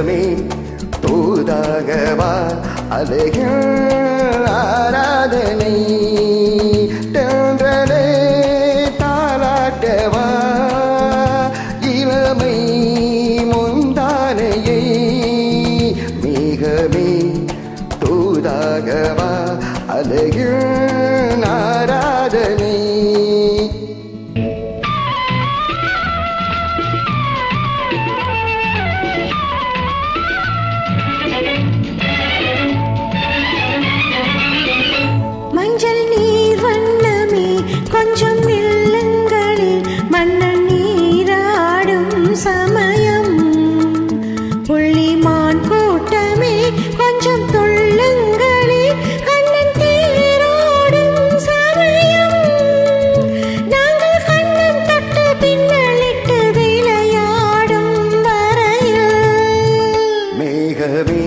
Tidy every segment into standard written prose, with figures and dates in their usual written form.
மேகமே தூதாகவா அழகில் ஆராதனை தென்றலே தாலாட்டவா இளமை முந்தானையை மேகமே தூதாகவா அழகில் ஆராதனை மஞ்சள் நீர் வண்ணமே கொஞ்சம் நில்லுங்களே மன்னன் நீராடும் சமயம் புள்ளிமான் கூட்டமே கொஞ்சம் துள்ளுங்களே கண்ணன் தேரோடும் சமயம் நாங்கள் கண்ணன் தொட்டு பின்னலிட்டு விளையாடும் வரையில் மேகமே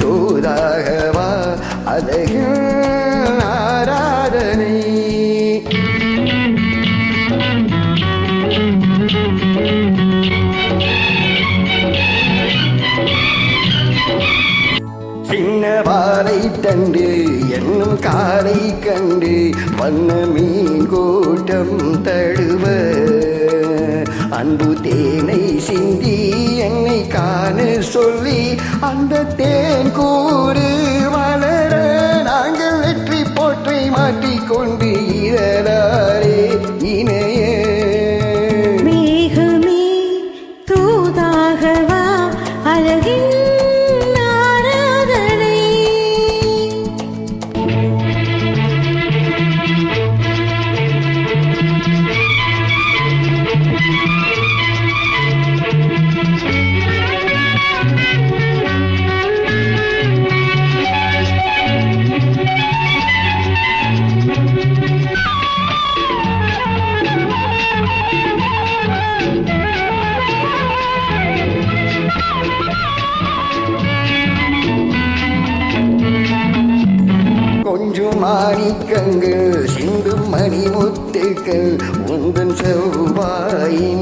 தூதாகவா அழகில் ஆராதனை சின்ன வாழை தண்டு என்னும் காலை கண்டு வண்ண மீன் கூட்டம் தழுவ அன்பு தேனை சிந்தி என்னை காண சொல்லி அந்த தேன் கூடு வளர நாங்கள் வெற்றி போற்றை மாட்டிக்கொண்டு இதழாரே இணைய மேகமே தூதாகவா அழகின் ஆராதனை கொஞ்சம் மாணிக்கங்கள் சிந்தும் மணிமுத்துக்கள் உந்தன் செவ்வாயின்